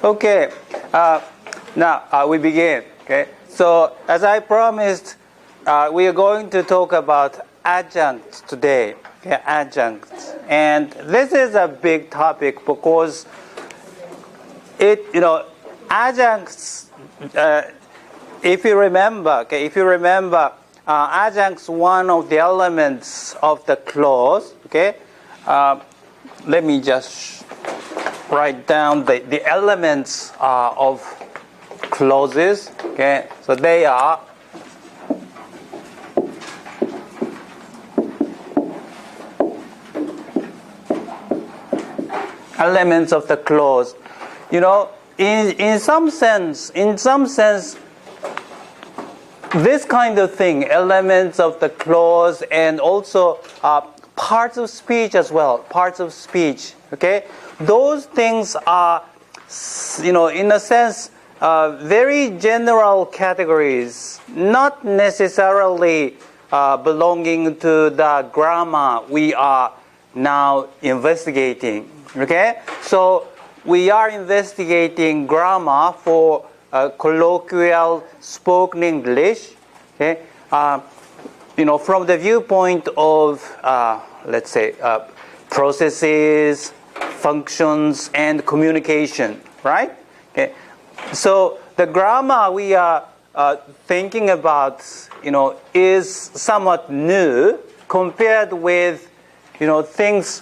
Okay, now we begin. Okay, so as I promised, we are going to talk about adjuncts today. Okay, adjuncts, and this is a big topic because adjuncts. If you remember, adjuncts one of the elements of the clause. Okay, let me just write down the elements of clauses. Okay, so they are elements of the clause. In some sense, this kind of thing, elements of the clause, and also parts of speech as well. Parts of speech. Okay, those things are, in a sense, very general categories, not necessarily belonging to the grammar we are now investigating. Okay, so we are investigating grammar for colloquial spoken English. Okay, from the viewpoint of let's say processes, functions, and communication, right? Okay, so the grammar we are thinking about, is somewhat new compared with, things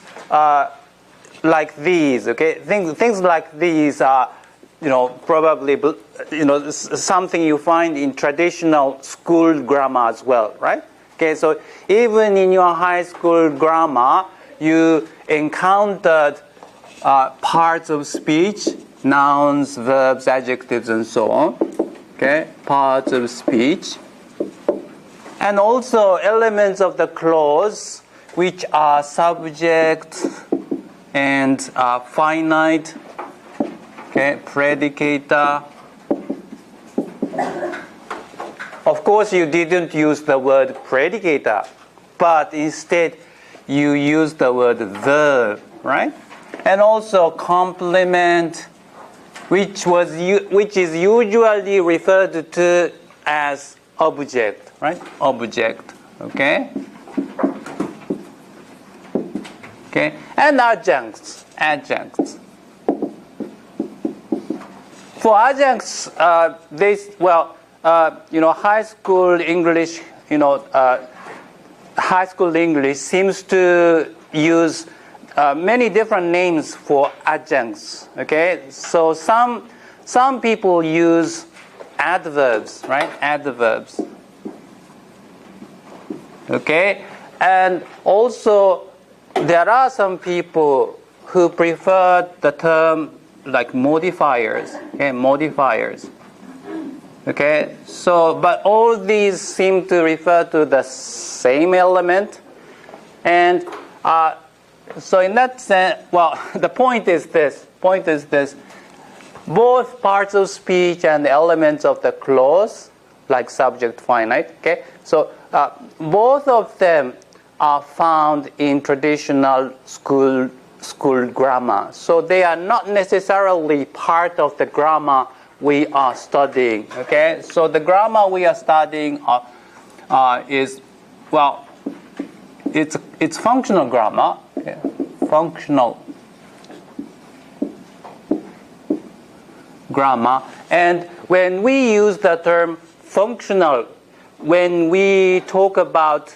like these. Okay, things like these are, probably, something you find in traditional school grammar as well, right? Okay, so even in your high school grammar, you encountered parts of speech, nouns, verbs, adjectives, and so on. Okay, parts of speech. And also elements of the clause, which are subject and finite, okay, predicator. Of course, you didn't use the word predicator, but instead you used the word verb, right? And also complement, which is usually referred to as object, right? Object, okay? Okay, and adjuncts. For adjuncts, high school English, high school English seems to use many different names for adjuncts. Okay, so some people use adverbs, right? Adverbs. Okay, and also there are some people who prefer the term like modifiers. Okay, modifiers. Okay, so but all these seem to refer to the same element, and so in that sense, the point is this. Both parts of speech and elements of the clause, like subject, finite. Okay, so both of them are found in traditional school grammar. So they are not necessarily part of the grammar we are studying. Okay, so the grammar we are studying is, it's functional grammar. Okay? Functional grammar. And when we use the term functional, when we talk about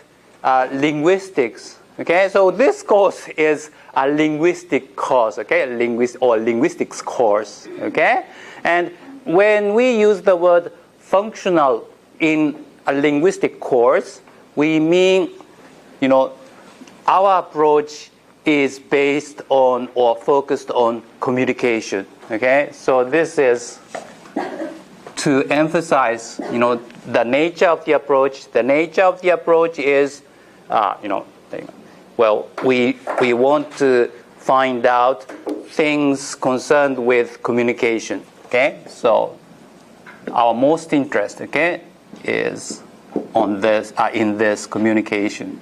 linguistics, okay, so this course is a linguistic course, okay, linguistics course, okay, and when we use the word functional in a linguistic course, we mean, our approach is based on or focused on communication, okay, so this is to emphasize, the nature of the approach. The nature of the approach is, we want to find out things concerned with communication. Okay, so our most interest, okay, is on this in this communication.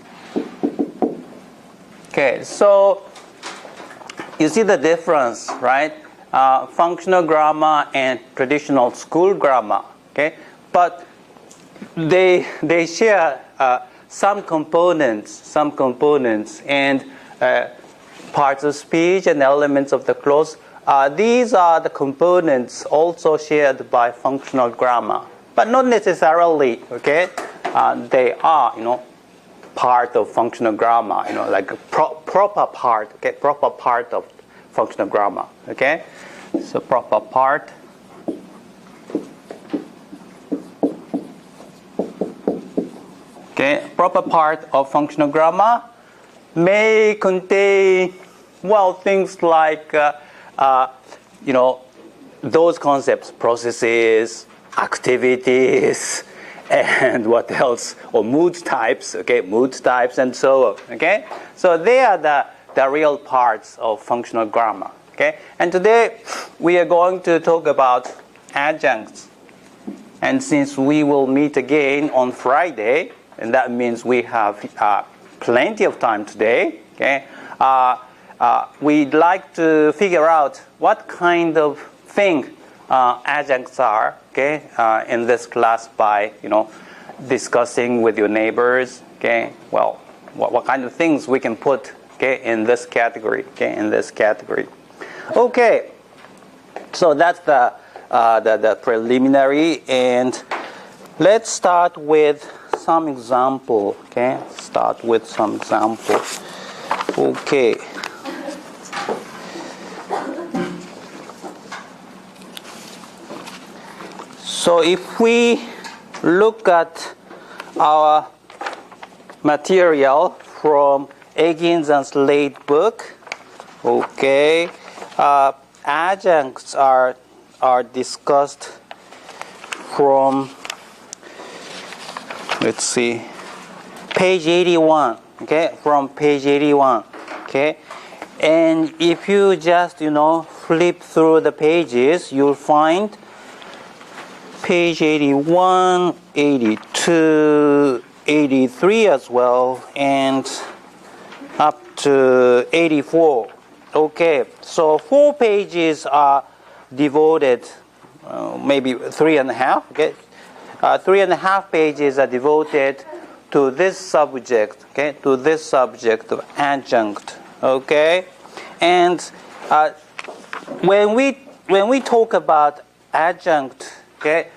Okay, so you see the difference, right? functional grammar and traditional school grammar. Okay, but they share some components, and parts of speech and elements of the clause. These are the components also shared by functional grammar, but not necessarily. Okay, they are, part of functional grammar. Like a proper part. Okay, proper part of functional grammar. Okay, so proper part. Okay, proper part of functional grammar may contain, things like, those concepts, processes, activities, and what else? Or mood types, okay, and so on, okay? So they are the real parts of functional grammar, okay? And today we are going to talk about adjuncts. And since we will meet again on Friday, and that means we have plenty of time today, okay? We'd like to figure out what kind of thing adjuncts are, okay, in this class by, discussing with your neighbors, okay? Well, what kind of things we can put, okay, in this category, okay, in this category. Okay, so that's the preliminary, and let's start with some example, okay? Start with some example. Okay. So if we look at our material from Eggins and Slade book, okay, adjuncts are discussed from, let's see, page 81, okay, from page 81, okay, and if you just, flip through the pages, you'll find page 81, 82, 83 as well, and up to 84, okay, so 4 pages are devoted, maybe 3.5, okay, 3.5 pages are devoted to this subject, okay, to this subject of adjunct, okay, and when we talk about adjunct, okay,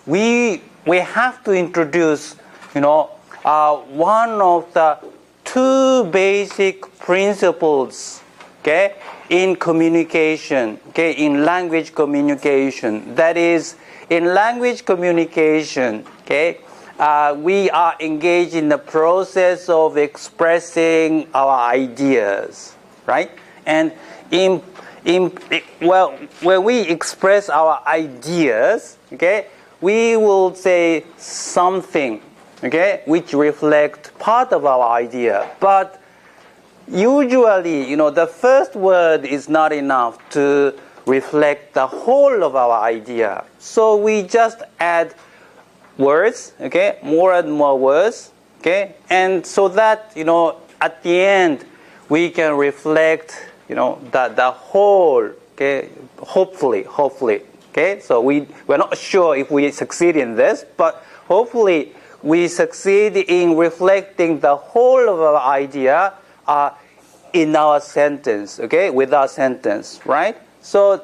we have to introduce, one of the 2 basic principles, okay, in communication, okay, in language communication. That is, in language communication, okay, we are engaged in the process of expressing our ideas, right? And when we express our ideas, okay, we will say something, okay, which reflect part of our idea. But usually, the first word is not enough to reflect the whole of our idea. So we just add words, okay, more and more words, okay, and so that, at the end, we can reflect, the whole, okay, hopefully, okay, so we're not sure if we succeed in this, but hopefully we succeed in reflecting the whole of our idea in our sentence, okay, with our sentence, right? So,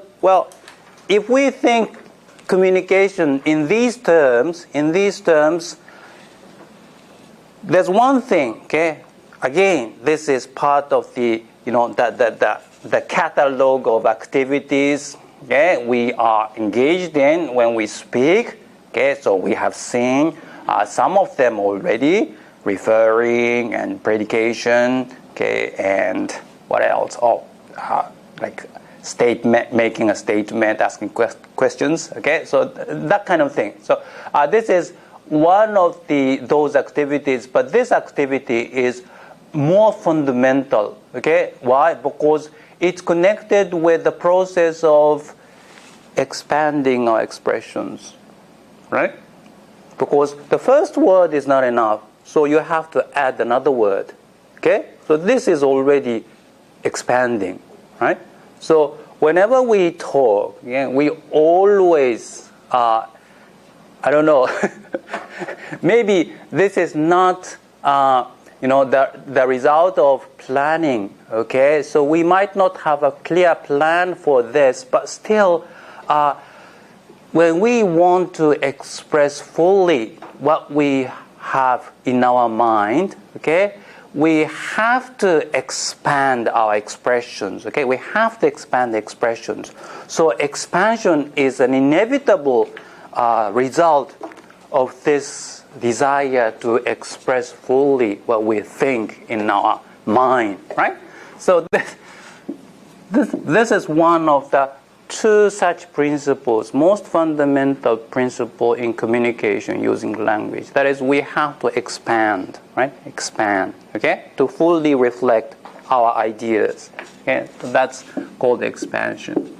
if we think communication in these terms, there's one thing, okay, again, this is part of the, the catalog of activities, okay, we are engaged in when we speak, okay, so we have seen some of them already, referring and predication, okay, and what else? Like making a statement, asking questions, okay, so that kind of thing. So this is one of those activities, but this activity is more fundamental, okay? Why? Because it's connected with the process of expanding our expressions, right? Because the first word is not enough, so you have to add another word, okay? So this is already expanding, right? So whenever we talk, we always, I don't know, maybe this is not, the result of planning, okay? So we might not have a clear plan for this, but still, when we want to express fully what we have in our mind, okay, we have to expand our expressions, okay? We have to expand the expressions. So expansion is an inevitable result of this desire to express fully what we think in our mind, right? So this is one of the two such principles, most fundamental principle in communication using language. That is, we have to expand, right? Expand, okay? To fully reflect our ideas. Okay? So that's called expansion.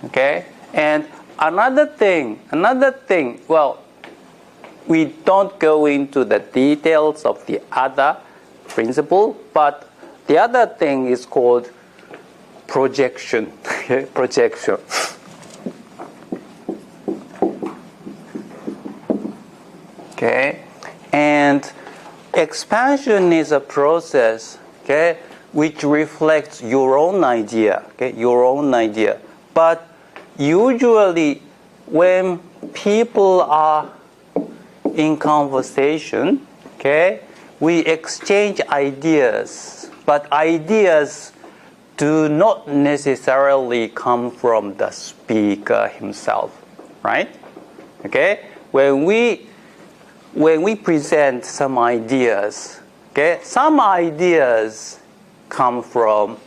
Okay? And another thing, well, we don't go into the details of the other principle, but the other thing is called projection. Okay? Projection. Okay? And expansion is a process, okay, which reflects your own idea, okay, your own idea. But usually when people are in conversation, okay, we exchange ideas, but ideas do not necessarily come from the speaker himself, right? Okay? When we present some ideas, okay, some ideas come from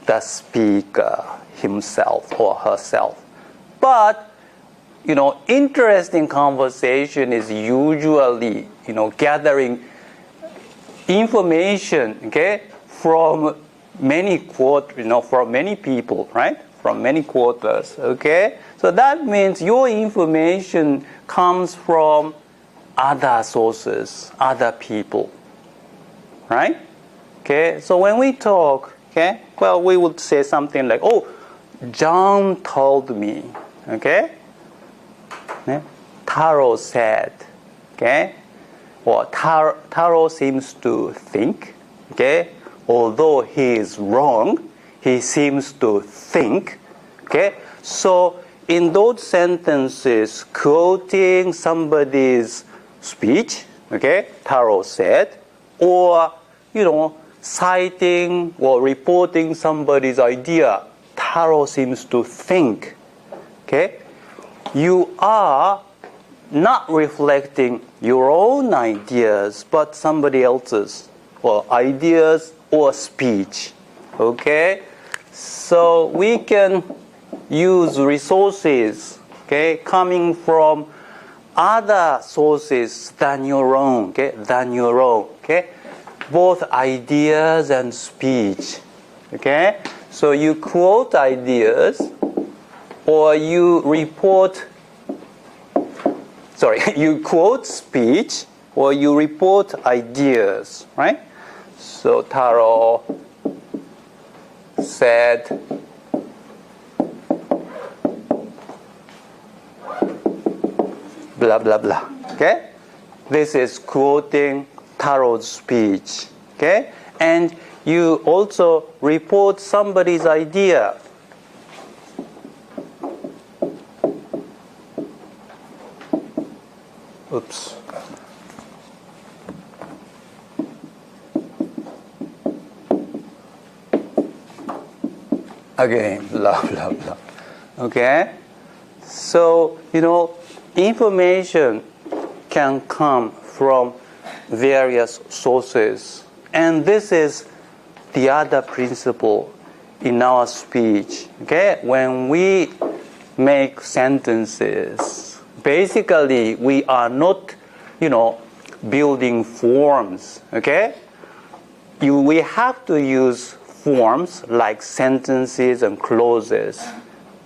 the speaker himself or herself. But, interesting conversation is usually, gathering information, okay, from many from many people, right? From many quarters, okay? So that means your information comes from other sources, other people, right? Okay, so when we talk, okay, well, we would say something like, oh, John told me, okay? Taro said, okay? Or Taro seems to think, okay? Although he is wrong, he seems to think, okay? So in those sentences, quoting somebody's speech, okay, Taro said, or, citing or reporting somebody's idea, Taro seems to think, okay? You are not reflecting your own ideas, but somebody else's, or ideas or speech, okay? So we can use resources, okay, coming from other sources than your own, okay? Both ideas and speech, okay? So you quote ideas, or you quote speech, or you report ideas, right? So Taro said, blah, blah, blah, okay? This is quoting Taro's speech, okay? And you also report somebody's idea. Oops. Again, blah, blah, blah. Okay? So, information can come from various sources. And this is the other principle in our speech. Okay? When we make sentences, basically we are not, building forms. Okay? We have to use forms like sentences and clauses.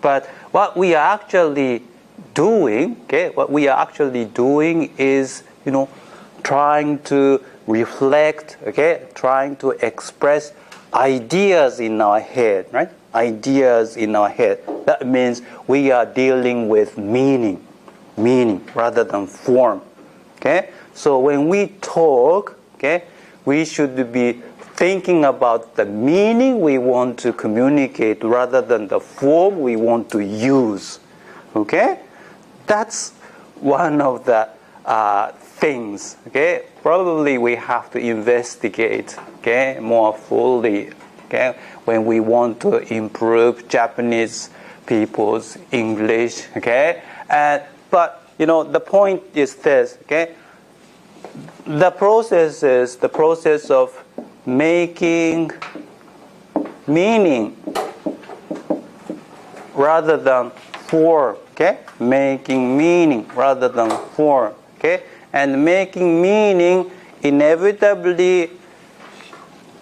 But what we are actually doing, is, trying to reflect, trying to express ideas in our head, right? Ideas in our head. That means we are dealing with meaning rather than form. Okay? So when we talk, okay, we should be thinking about the meaning we want to communicate rather than the form we want to use. Okay? That's one of the things. Okay? Probably we have to investigate, okay, more fully, okay, when we want to improve Japanese people's English. Okay? But the point is this. Okay? The process is the process of making meaning rather than form. Okay? Making meaning rather than form. Okay? And making meaning inevitably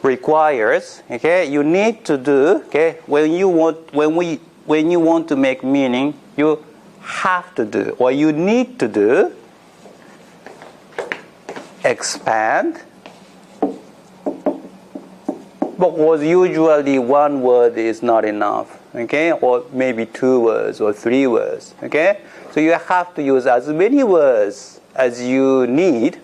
requires, okay, you need to do, okay, when you want to make meaning, you have to do, or you need to do, expand, because usually one word is not enough, okay, or maybe 2 words or 3 words, okay, so you have to use as many words as you need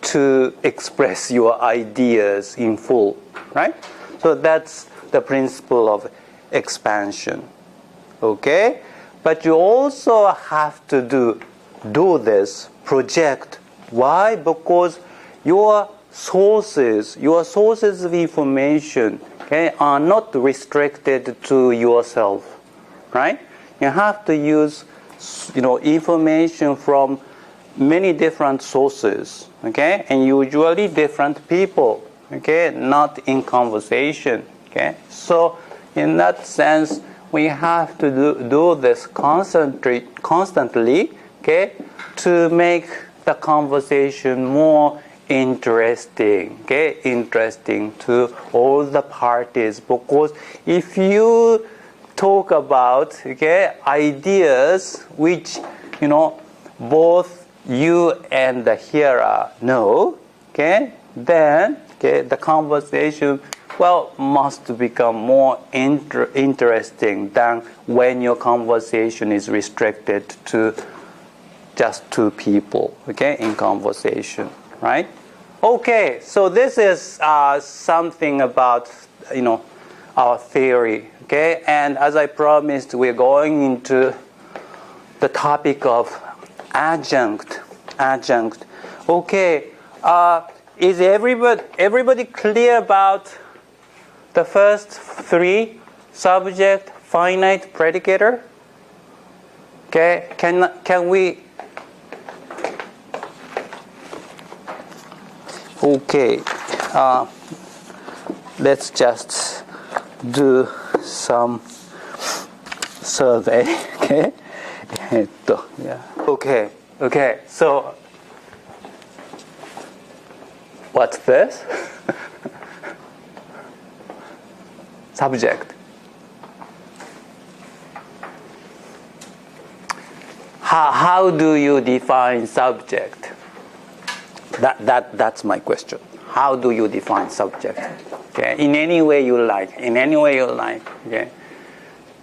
to express your ideas in full, right? So that's the principle of expansion, okay? But you also have to do this, project. Why? Because your sources of information, okay, are not restricted to yourself, right? You have to use, information from many different sources, okay, and usually different people, okay, not in conversation, okay. So in that sense, we have to do this constantly, okay, to make the conversation more interesting, okay, interesting to all the parties. Because if you talk about, okay, ideas which, both you and the hearer know, okay, then, okay, the conversation, must become more interesting than when your conversation is restricted to just 2 people, okay, in conversation, right? Okay, so this is something about, our theory, okay, and as I promised, we're going into the topic of adjunct. Okay, is everybody clear about the first 3? Subject, finite, predicator? Okay, can we? Okay, let's just do some survey. Okay. Yeah. Okay. So, what's this? Subject. How do you define subject? That's my question. How do you define subject? Okay. In any way you like. Okay.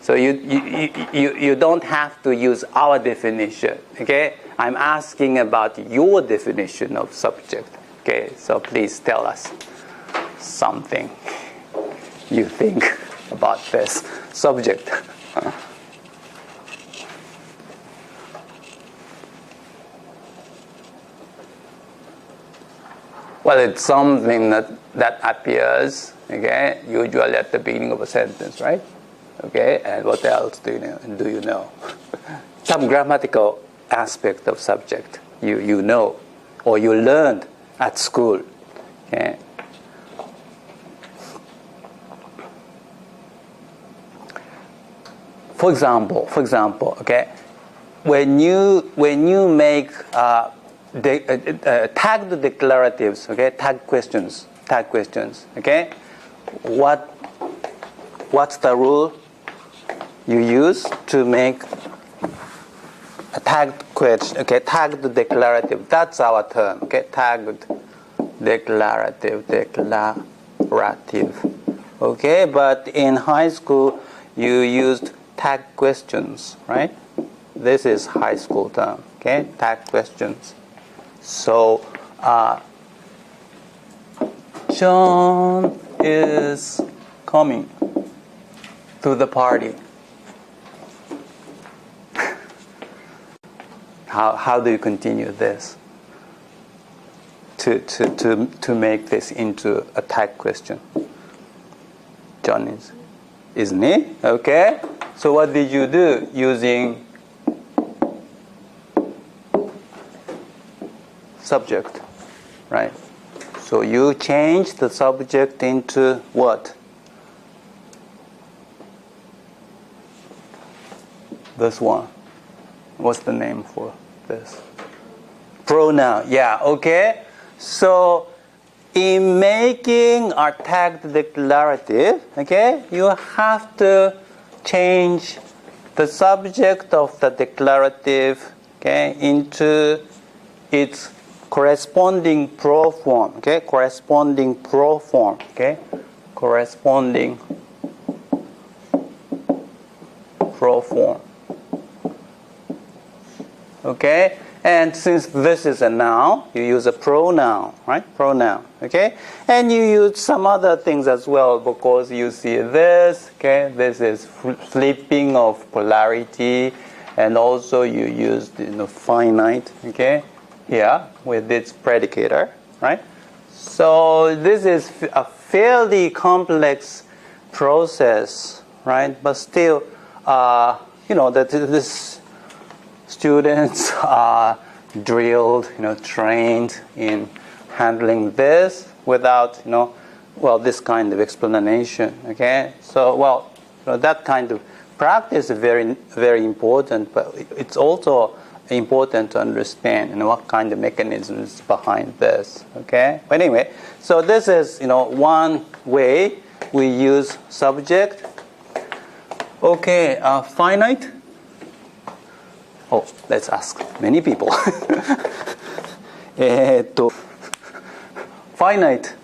So you don't have to use our definition, okay? I'm asking about your definition of subject, okay? So please tell us something you think about this subject. Well, it's something that appears, okay, usually at the beginning of a sentence, right? Okay, and what else do you know? Some grammatical aspect of subject you know, or you learned at school. Okay. For example, okay, when you make tagged declaratives, okay, tag questions, okay, what's the rule you use to make a tagged question, okay, tagged declarative? That's our term, okay, tagged declarative. Okay, but in high school, you used tag questions, right? This is high school term, okay? Tag questions. So, John is coming to the party. How do you continue this to make this into a tag question? John is, isn't he? Okay. So what did you do using subject, right? So you change the subject into what? This one. What's the name for this? Pronoun. Yeah, okay. So in making a tagged declarative, okay, you have to change the subject of the declarative, okay, into its corresponding proform, okay, corresponding proform, okay, corresponding proform. Okay, and since this is a noun, you use a pronoun, right? Pronoun, okay? And you use some other things as well because you see this, okay? This is flipping of polarity, and also you use finite, okay? Here with its predicator, right? So this is a fairly complex process, right? But still, that this students are drilled, trained in handling this without, this kind of explanation. Okay, so that kind of practice is very, very important, but it's also important to understand, what kind of mechanisms behind this. Okay, but anyway, so this is, one way we use subject. Okay, finite. Oh, let's ask many people. Finite.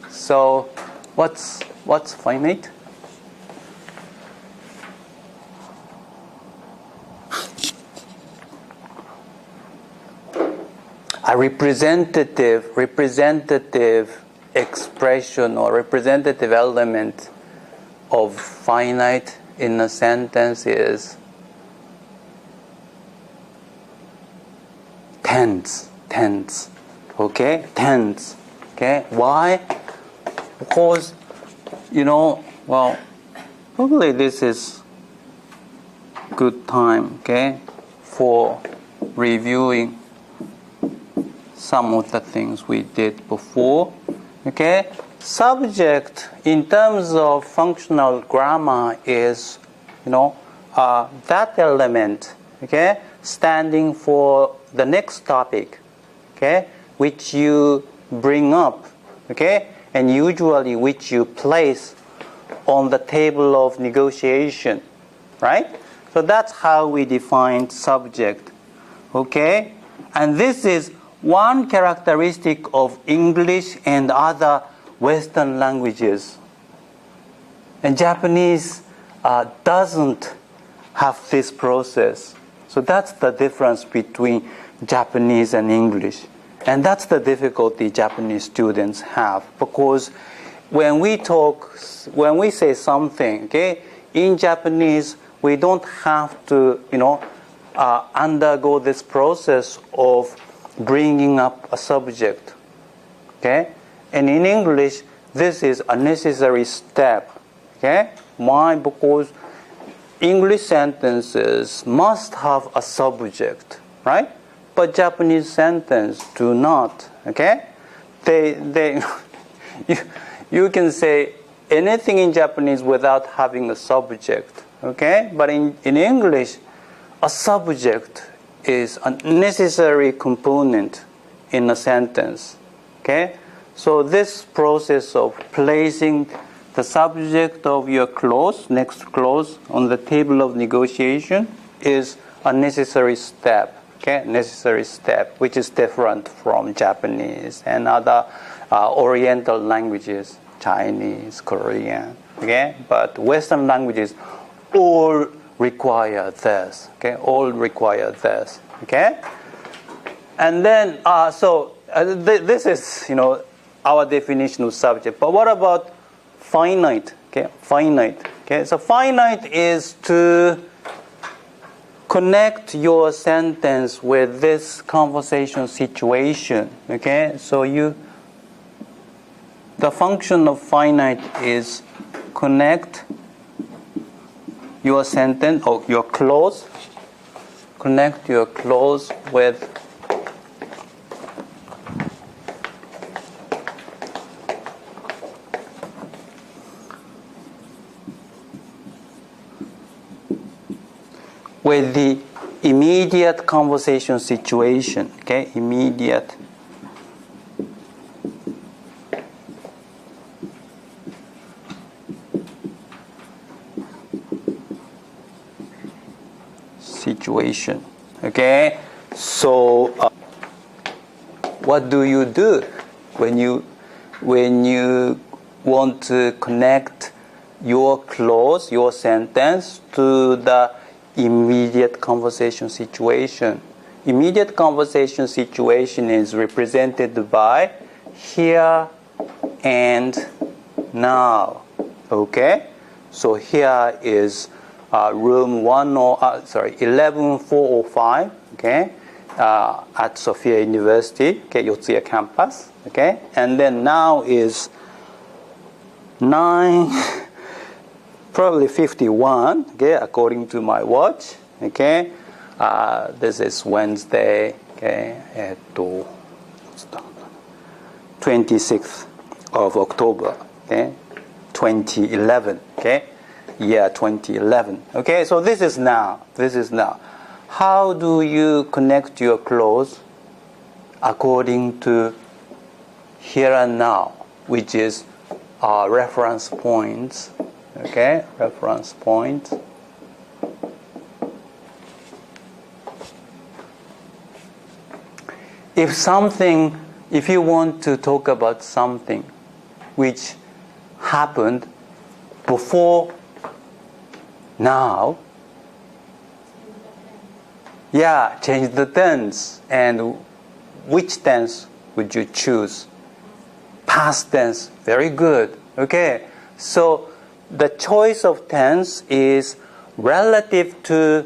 So, what's finite? A representative expression or representative element of finite in a sentence is tense. Okay, tense. Okay, why? Because probably this is good time, okay, for reviewing some of the things we did before. Okay, subject in terms of functional grammar is that element, okay, standing for the next topic, okay, which you bring up, okay, and usually which you place on the table of negotiation, right? So that's how we define subject, okay? And this is one characteristic of English and other Western languages. And Japanese doesn't have this process. So that's the difference between Japanese and English. And that's the difficulty Japanese students have. Because when we say something, okay, in Japanese, we don't have to, undergo this process of bringing up a subject, okay? And in English, this is a necessary step, okay? Why? Because English sentences must have a subject, right? But Japanese sentences do not, okay? You can say anything in Japanese without having a subject, okay? But in English, a subject is a necessary component in a sentence, okay? So this process of placing the subject of your clause, next clause, on the table of negotiation is a necessary step, okay? Necessary step, which is different from Japanese and other Oriental languages. Chinese, Korean, okay? But Western languages all require this, okay? All require this, okay? And then, this is, our definition of subject. But what about finite, okay? Finite, okay? So finite is to connect your sentence with this conversation situation, okay? So the function of finite is connect your sentence or your clause, connect your clause with the immediate conversation situation, okay? Immediate situation, okay? So what do you do when you want to connect your clause, your sentence to the immediate conversation situation? Immediate conversation situation is represented by here and now, okay? So here is room 11405, okay, at Sophia University, okay, Yotsuya campus, okay? And then now is 9, probably 51, okay, according to my watch, okay? This is Wednesday, okay, 26th of October, okay, 2011, okay? Year 2011. Okay, so this is now. How do you connect your clause according to here and now, which is reference points? Okay, reference points. If you want to talk about something which happened before now, change the tense. And which tense would you choose? Past tense. Very good. Okay. So the choice of tense is relative to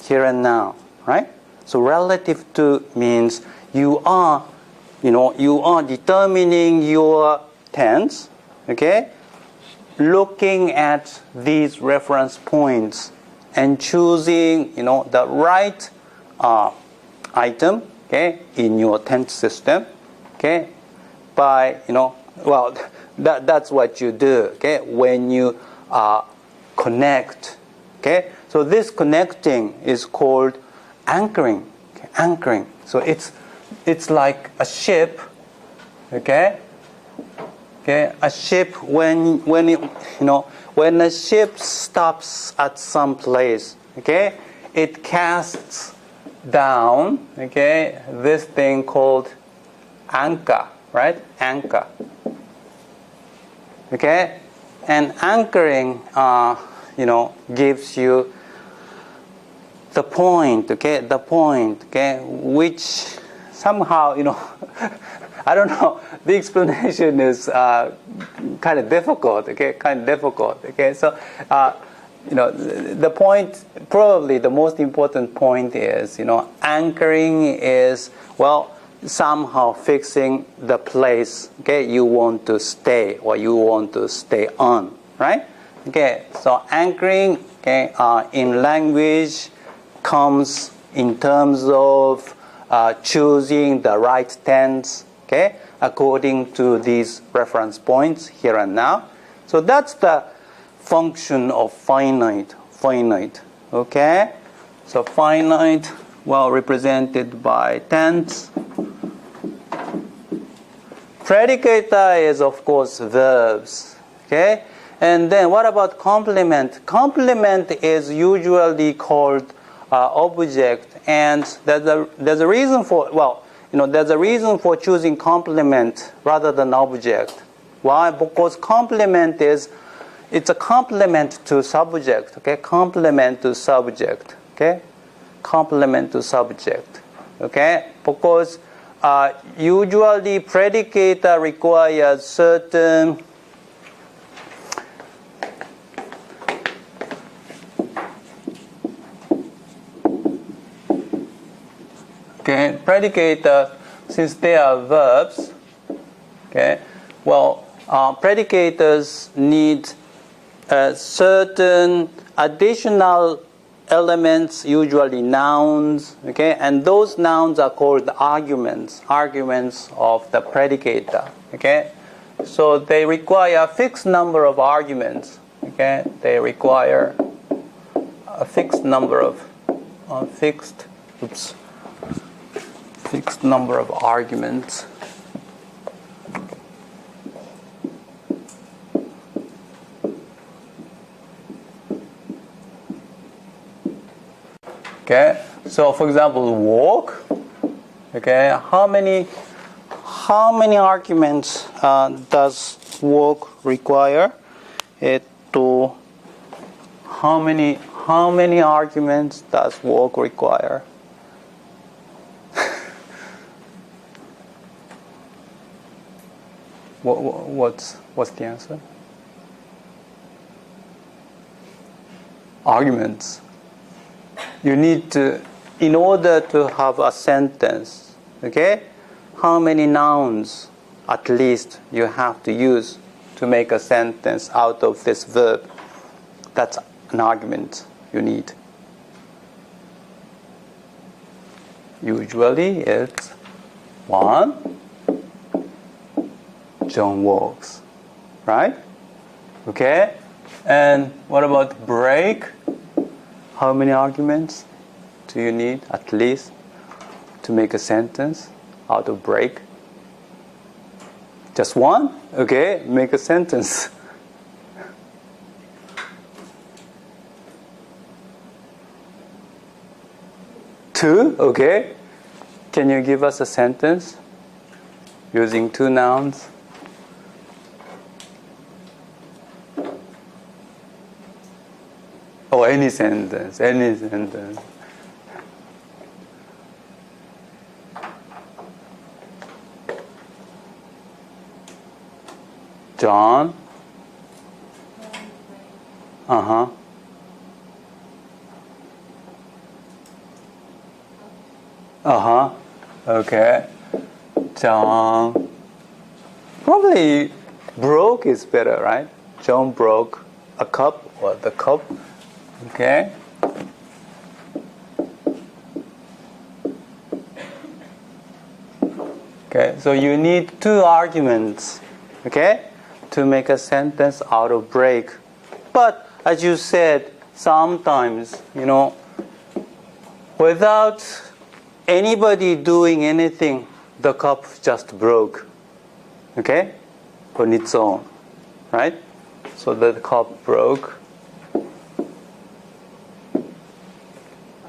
here and now, right? So relative to means you are determining your tense, okay? Looking at these reference points and choosing, the right item, okay, in your tense system, okay, by, that's what you do, okay, when you connect, okay. So this connecting is called anchoring, okay? Anchoring. So it's like a ship, okay. Okay, a ship when a ship stops at some place, okay, it casts down, okay, this thing called anchor, right? Anchor. Okay, and anchoring, gives you the point, okay, which somehow, I don't know. The explanation is kind of difficult. Okay, So, the point, probably the most important point is, anchoring is somehow fixing the place. Okay, you want to stay or you want to stay on, right? Okay, so anchoring, okay, in language comes in terms of choosing the right tense. Okay, according to these reference points here and now. So that's the function of finite. Okay, so finite, represented by tense. Predicator is, of course, verbs. Okay, and then what about complement? Complement is usually called object, and there's a reason for there's a reason for choosing complement rather than object. Why? Because complement is, it's a complement to subject, okay? Complement to subject, okay? Complement to subject, okay? Because usually predicate requires certain okay, predicate, since they are verbs, okay, well, predicators need certain additional elements, usually nouns, okay, and those nouns are called arguments of the predicator, okay. So they require a fixed number of arguments, okay. They require a fixed number of fixed number of arguments. Okay, so for example, walk. Okay, how many arguments does walk require? How many arguments does walk require? What's the answer? Arguments. You need to, in order to have a sentence, okay, how many nouns at least you have to use to make a sentence out of this verb? That's an argument you need. Usually it's 1, John walks, right? Okay, and what about break? How many arguments do you need at least to make a sentence out of break? Just one? Okay, make a sentence. Two? Okay. Can you give us a sentence using two nouns? Oh, any sentence. John. Uh-huh. Uh-huh. Okay. John. Probably broke is better, right? John broke a cup or the cup. Okay. Okay, so you need two arguments, okay, to make a sentence out of break. But as you said, sometimes, without anybody doing anything, the cup just broke, okay, on its own, right? So the cup broke.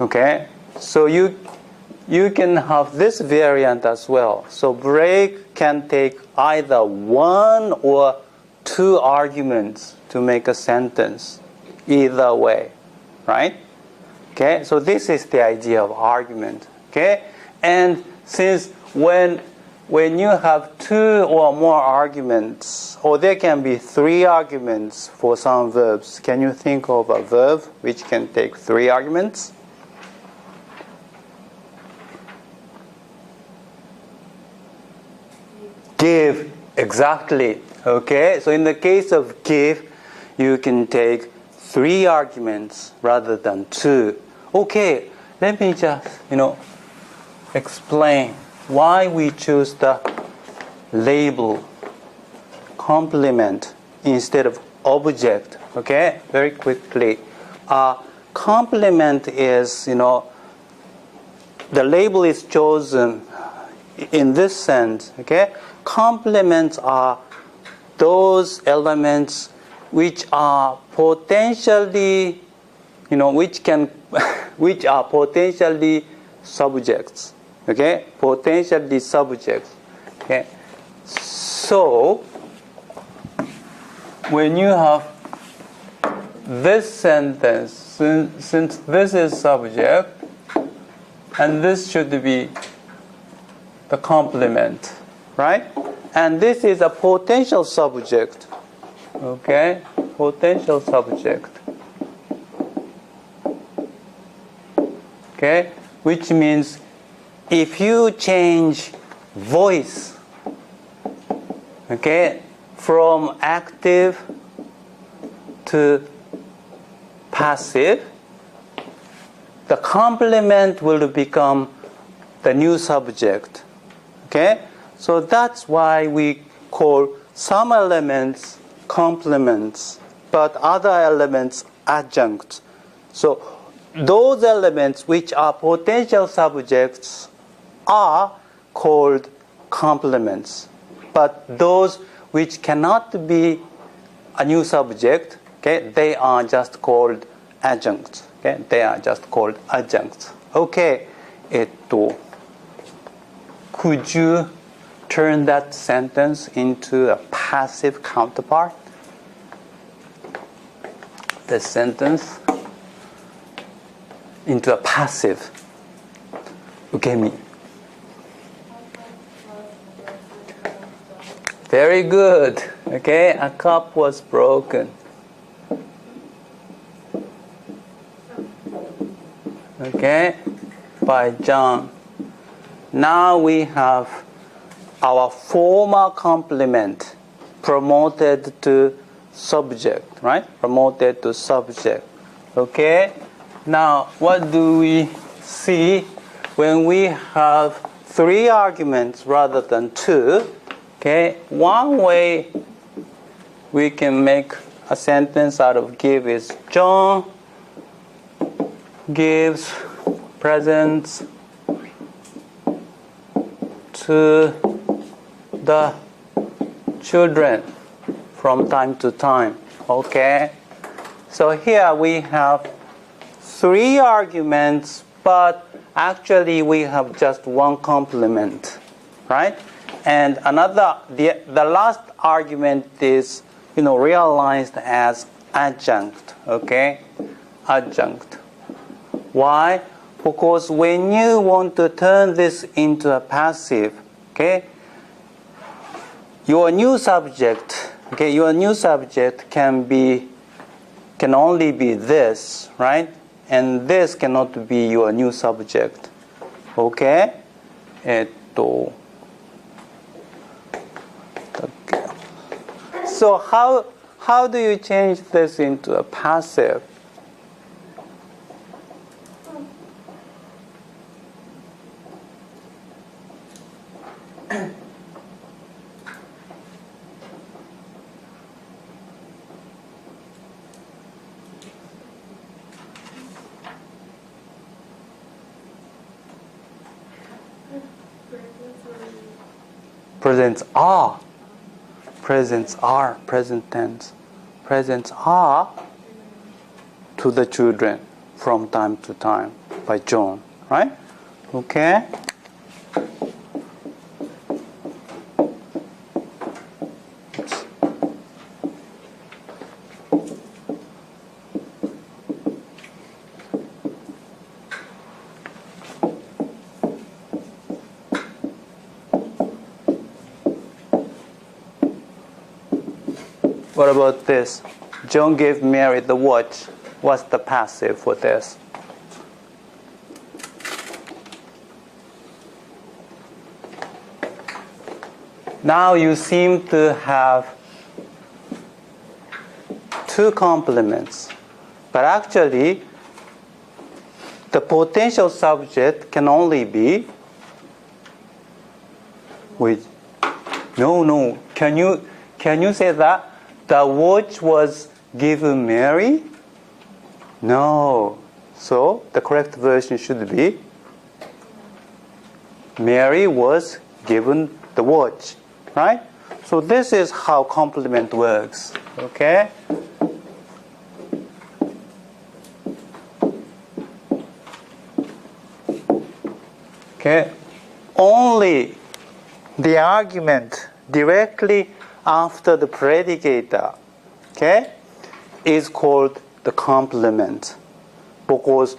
Okay, so you can have this variant as well. So break can take either one or two arguments to make a sentence, either way, right? Okay, so this is the idea of argument. Okay, and since when you have two or more arguments, or there can be three arguments for some verbs, can you think of a verb which can take three arguments? Give, exactly. Okay, so in the case of give, you can take three arguments rather than two. Okay, let me just, explain why we choose the label complement instead of object. Okay, very quickly. Complement is, the label is chosen in this sense. Okay, complements are those elements which are potentially, which are potentially subjects. Okay, potentially subjects. Okay, so when you have this sentence, since this is subject, and this should be the complement, right? And this is a potential subject, okay? Potential subject, okay? Which means if you change voice, okay, from active to passive, the complement will become the new subject. Okay? So that's why we call some elements complements, but other elements adjuncts. So those elements which are potential subjects are called complements. But those which cannot be a new subject, okay, they are just called adjuncts. Okay, they are just called adjuncts. Okay, could you turn that sentence into a passive counterpart? The sentence into a passive. ukemi. Very good. Okay, a cup was broken. Okay, by John. Now we have our former complement promoted to subject, right? Promoted to subject. Okay, now what do we see when we have 3 arguments rather than 2? Okay, one way we can make a sentence out of give is John gives presents to the children from time to time. Okay, so here we have 3 arguments, but actually we have just one complement, right? And the last argument is, realized as adjunct, okay? Adjunct. Why? Because when you want to turn this into a passive, okay, your new subject can only be this, right? And this cannot be your new subject. Okay? So how do you change this into a passive? Presents are. Presents are, present tense. Presents are to the children from time to time by John, right? Okay? Oops. What about this? John gave Mary the watch. What's the passive for this? Now you seem to have 2 complements. But actually, the potential subject can only be with... No. Can you say that? The watch was given Mary? No. So the correct version should be Mary was given the watch, right? So this is how complement works, okay? Okay. Only the argument directly after the predicator okay, is called the complement, because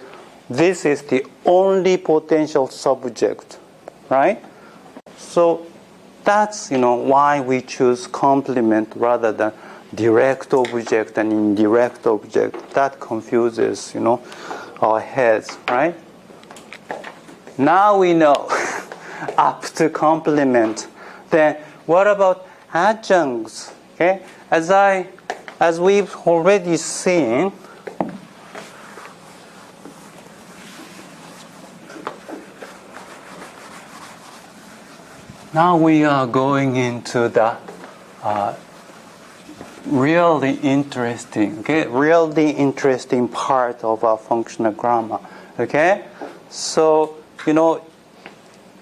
this is the only potential subject, right? So that's, why we choose complement rather than direct object and indirect object. That confuses, our heads, right? Now we know up to complement. Then what about adjuncts? Okay, as we've already seen, now we are going into the really interesting part of our functional grammar. Okay, so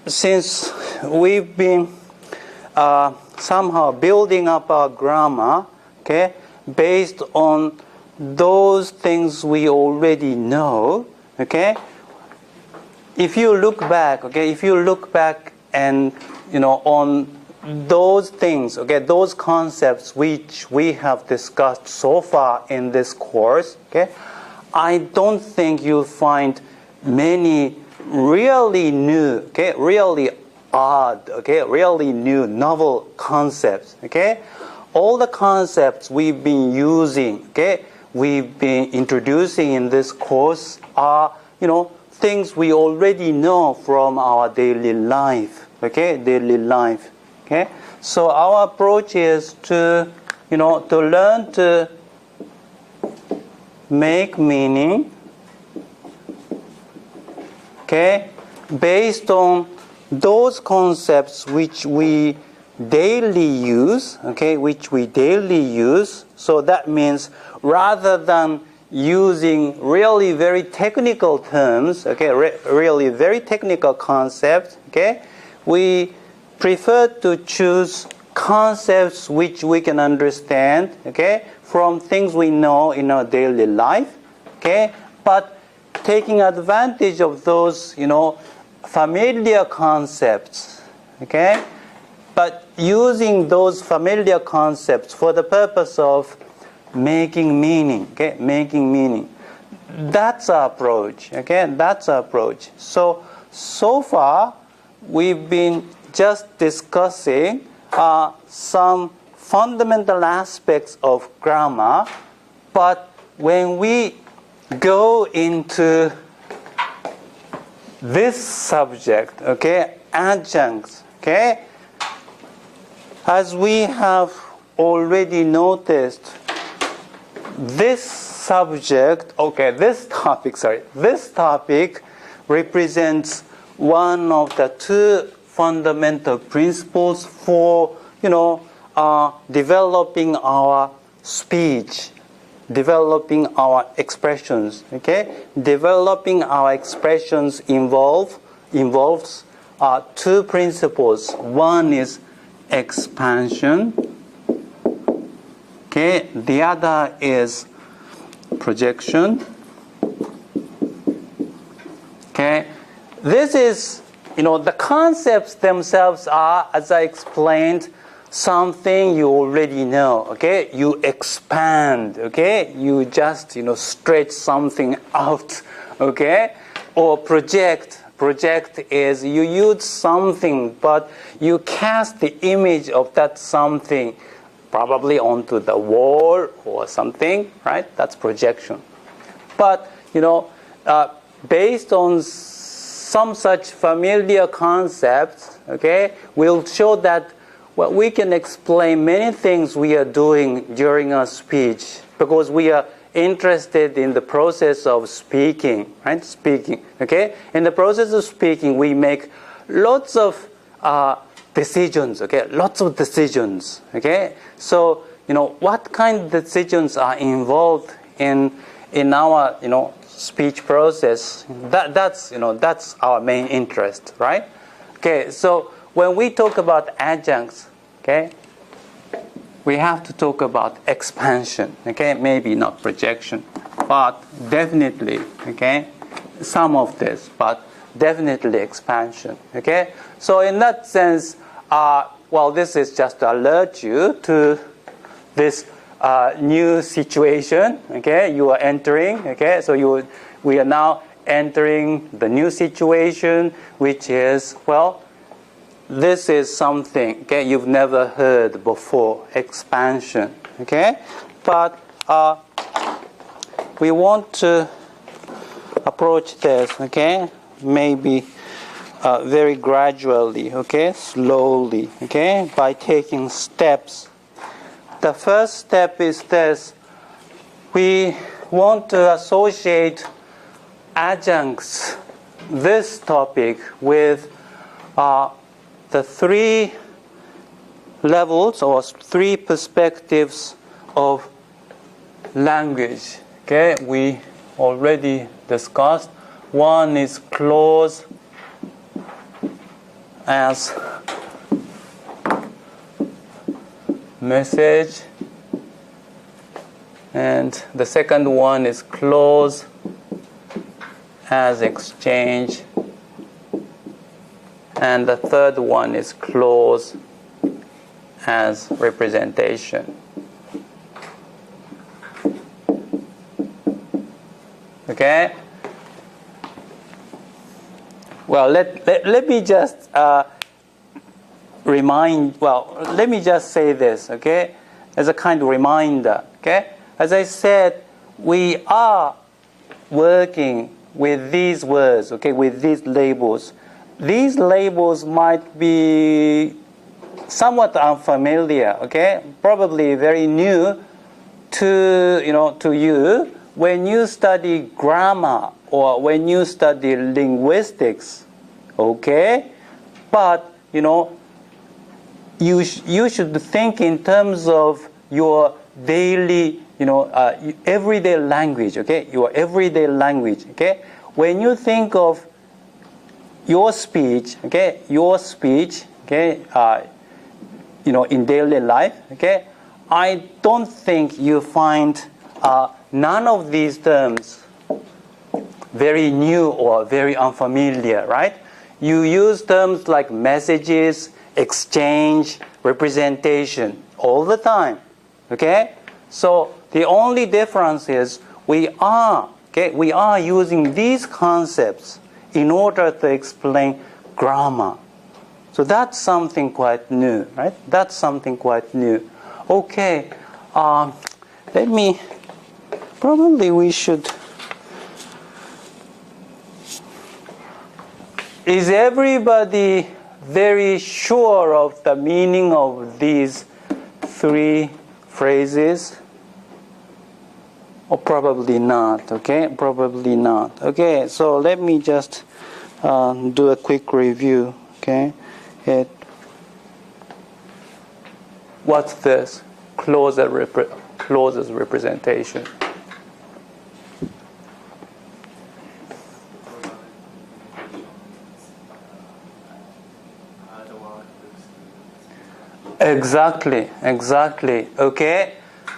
since we've been somehow building up our grammar, okay, based on those things we already know, okay, if you look back and on those things, okay, those concepts which we have discussed so far in this course, okay, I don't think you'll find many really new, okay, really odd, okay, really new novel concepts, okay. All the concepts we've been using, okay, we've been introducing in this course are, things we already know from our daily life, okay, okay. So our approach is to, to learn to make meaning, okay, based on those concepts which we daily use, okay, So that means rather than using really very technical terms, okay, really very technical concepts, okay, we prefer to choose concepts which we can understand, okay, from things we know in our daily life, okay, but taking advantage of those, familiar concepts, okay, but using those familiar concepts for the purpose of making meaning, okay, That's our approach, okay, So far, we've been just discussing some fundamental aspects of grammar, but when we go into this subject, okay, adjuncts, okay, as we have already noticed, this topic represents one of the two fundamental principles for, developing our speech, developing our expressions, okay? Developing our expressions involves two principles. One is expansion, okay? The other is projection, okay? This is, the concepts themselves are, as I explained, something you already know, okay? You expand, okay? You just, stretch something out, okay? Or project. Project is you use something, but you cast the image of that something probably onto the wall or something, right? That's projection. But, based on some such familiar concepts, okay, we'll show that we can explain many things we are doing during our speech because we are interested in the process of speaking, right? Speaking, okay? In the process of speaking, we make lots of decisions, okay? Lots of decisions, okay? So, what kind of decisions are involved in our, speech process? That's our main interest, right? Okay, so when we talk about adjuncts, okay, we have to talk about expansion, okay? Maybe not projection, but definitely, okay? Some of this, but definitely expansion, okay? So in that sense, this is just to alert you to this new situation. Okay, you are entering. Okay, so we are now entering the new situation, which is, well, this is something, okay, you've never heard before, expansion. Okay, but we want to approach this, okay, maybe very gradually, okay, slowly, okay, by taking steps. The first step is this: we want to associate adjuncts, this topic, with the three levels or three perspectives of language. Okay, we already discussed. One is clause as message, and the second one is clause as exchange, and the third one is clause as representation. Okay? Well, let me just let me just say this, okay, as a kind of reminder, okay? As I said, we are working with these words, okay, with these labels. These labels might be somewhat unfamiliar, okay, probably very new to you when you study grammar or when you study linguistics, okay? But, you should think in terms of your daily, everyday language, okay? Your everyday language, okay? When you think of your speech, okay? In daily life, okay? I don't think you find none of these terms very new or very unfamiliar, right? You use terms like messages, exchange, representation all the time, okay? So the only difference is we are using these concepts in order to explain grammar. So that's something quite new, right? That's something quite new. Okay, probably we should. Is everybody very sure of the meaning of these three phrases? Or probably not, okay? Probably not. Okay, so let me just do a quick review, okay? What's this? Clauses representation. Exactly. Okay.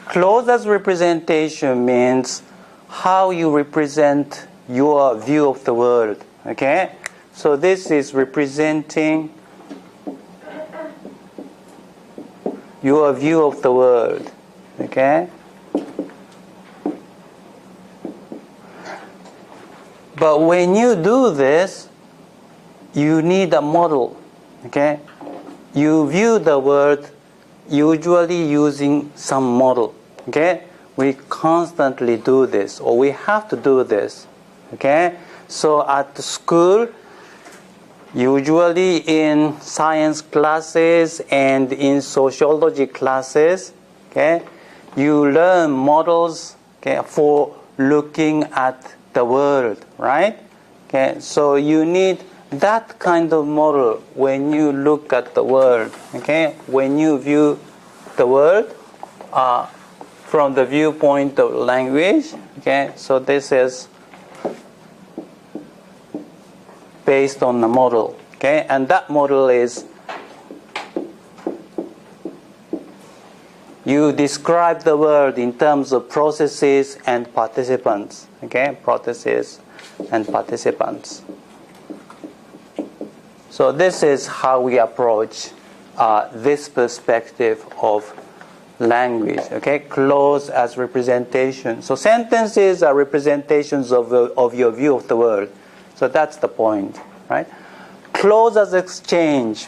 Clauses representation means how you represent your view of the world. Okay. So this is representing your view of the world. Okay. But when you do this, you need a model. Okay. You view the world usually using some model. Okay? We constantly do this, or we have to do this. Okay? So at school, usually in science classes and in sociology classes, okay, you learn models, okay, for looking at the world, right? Okay? So you need that kind of model when you look at the world, okay? When you view the world from the viewpoint of language, okay? So this is based on the model, okay? And that model is you describe the world in terms of processes and participants, okay? Processes and participants. So this is how we approach this perspective of language. Okay, clothes as representation. So sentences are representations of your view of the world. So that's the point, right? Clothes as exchange.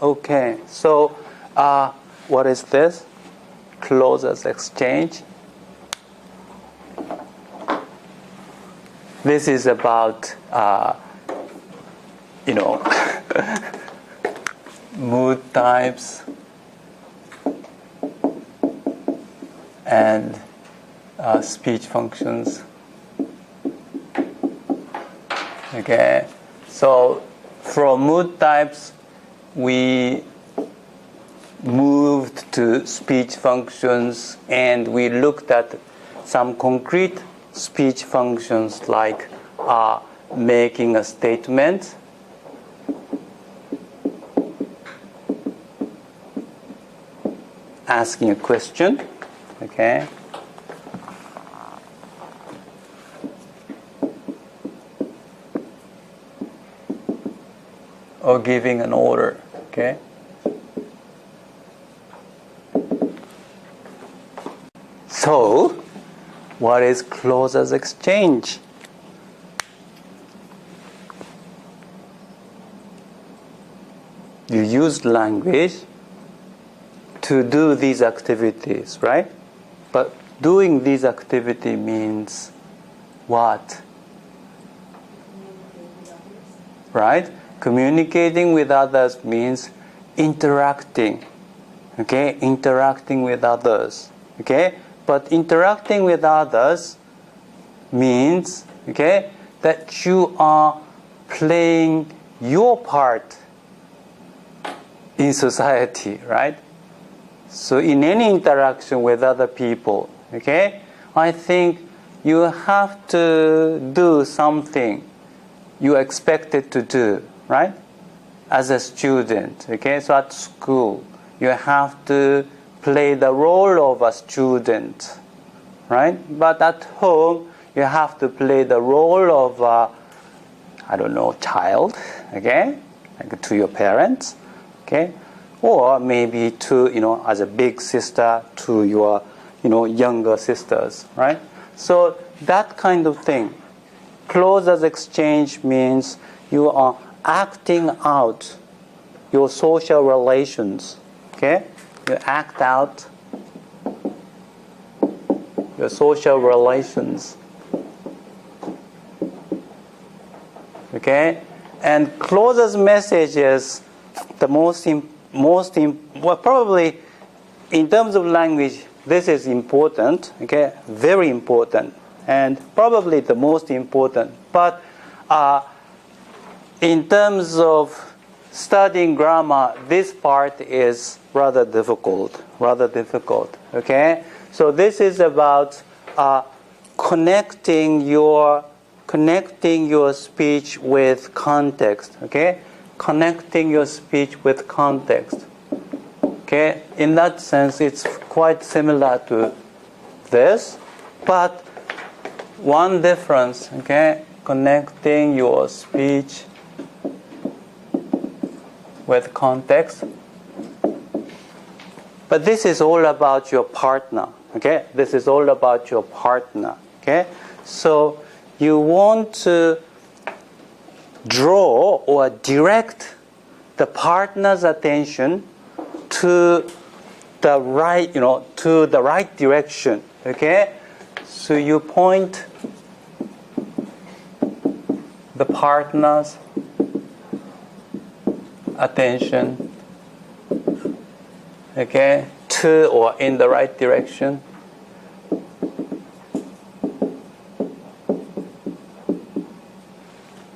Okay, so what is this? Clothes as exchange. This is about, mood types and speech functions. Okay, so from mood types, we moved to speech functions, and we looked at some concrete speech functions like making a statement, asking a question, okay, or giving an order, okay. So, what is clothes as exchange? You use language to do these activities, right? But doing these activity means what? Right? Communicating with others means interacting. Okay? Interacting with others. Okay? But interacting with others means, okay, that you are playing your part in society, right? So in any interaction with other people, okay, I think you have to do something you are expected to do, right? As a student, okay, so at school, you have to play the role of a student, right? But at home, you have to play the role of a, child, okay, like to your parents, okay, or maybe to, as a big sister to your, younger sisters, right? So that kind of thing. Clothes as exchange means you are acting out your social relations, okay? You act out your social relations. Okay? And closest message is the well, probably in terms of language, this is important, okay? Very important, and probably the most important. But in terms of studying grammar, this part is rather difficult, okay? So this is about connecting your speech with context, okay? Connecting your speech with context, okay? In that sense, it's quite similar to this, but one difference, okay? Connecting your speech with context. But this is all about your partner, okay? This is all about your partner, okay? So you want to draw or direct the partner's attention to the right, to the right direction, okay? So you point the partner's attention, okay, to or in the right direction.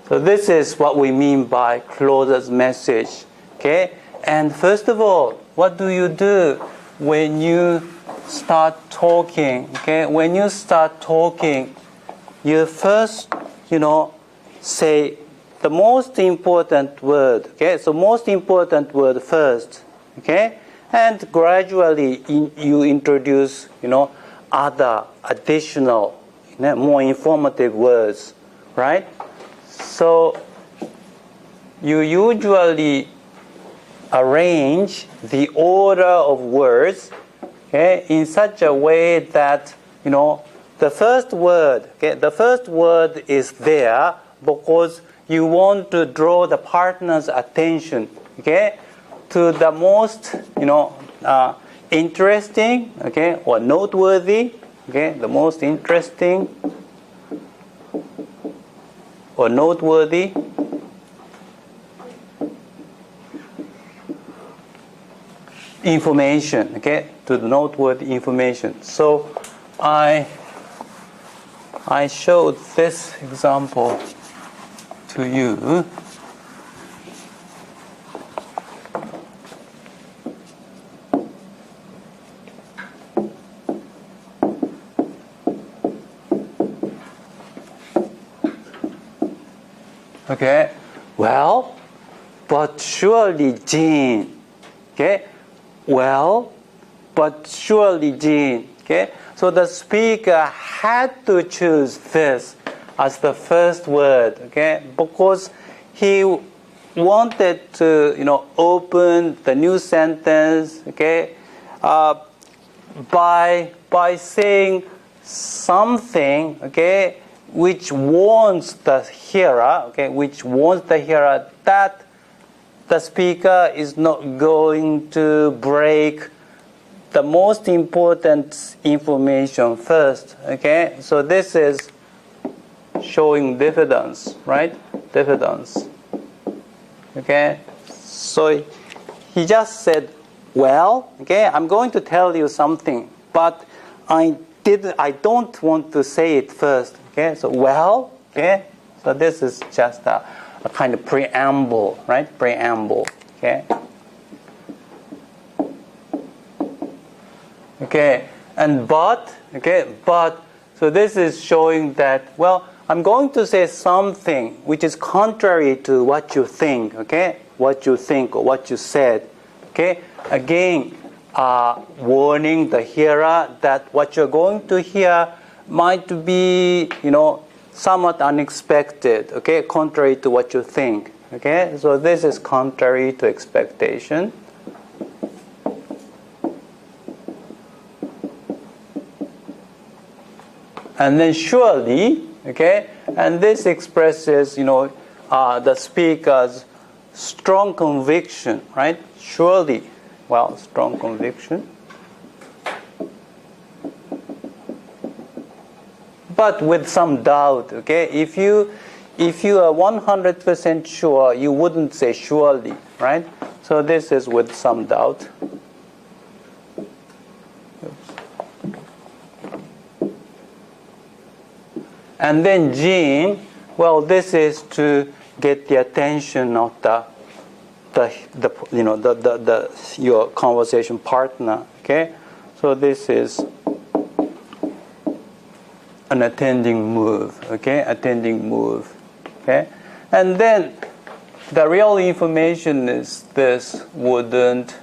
So this is what we mean by closest message, okay? And first of all, what do you do when you start talking, okay? When you start talking, you first, say the most important word, okay? So most important word first, okay? And gradually you introduce, other additional, more informative words, right? So you usually arrange the order of words, okay, in such a way that, the first word is there because you want to draw the partner's attention, okay, to the most, interesting, okay, or noteworthy, okay, the most interesting or noteworthy information, okay, to the noteworthy information. So I showed this example to you. Okay, well, but surely Jean, okay, well, but surely Jean, okay, so the speaker had to choose this as the first word, okay, because he wanted to, open the new sentence, okay, by saying something, okay, which warns the hearer, okay, that the speaker is not going to break the most important information first, okay? So this is showing diffidence, right? Diffidence, okay? So he just said, well, okay, I'm going to tell you something, but I don't want to say it first, okay? So, well, okay? So this is just a kind of preamble, right? Preamble, okay? Okay, and but, okay, but, so this is showing that, well, I'm going to say something which is contrary to what you think, okay? What you think or what you said, okay? Again, warning the hearer that what you're going to hear might be, somewhat unexpected, okay? Contrary to what you think, okay? So this is contrary to expectation. And then surely, okay, and this expresses, the speaker's strong conviction, right? Surely, well, strong conviction. But with some doubt, okay? If you are 100% sure, you wouldn't say surely, right? So this is with some doubt. And then Jean, well, this is to get the attention of your conversation partner, okay? So this is an attending move, okay? Attending move, okay? And then the real information is this: wouldn't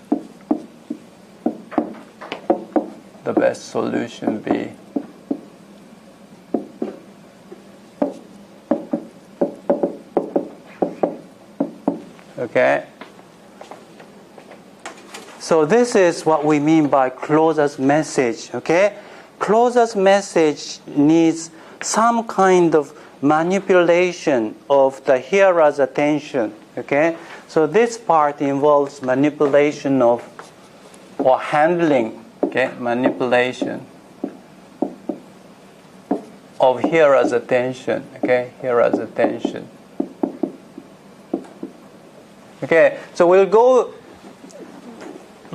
the best solution be? Okay? So this is what we mean by closer's message, okay? Closer's message needs some kind of manipulation of the hearer's attention, okay? So this part involves manipulation of, or handling, okay? Manipulation of hearer's attention, okay? Hearer's attention. Okay, so we'll go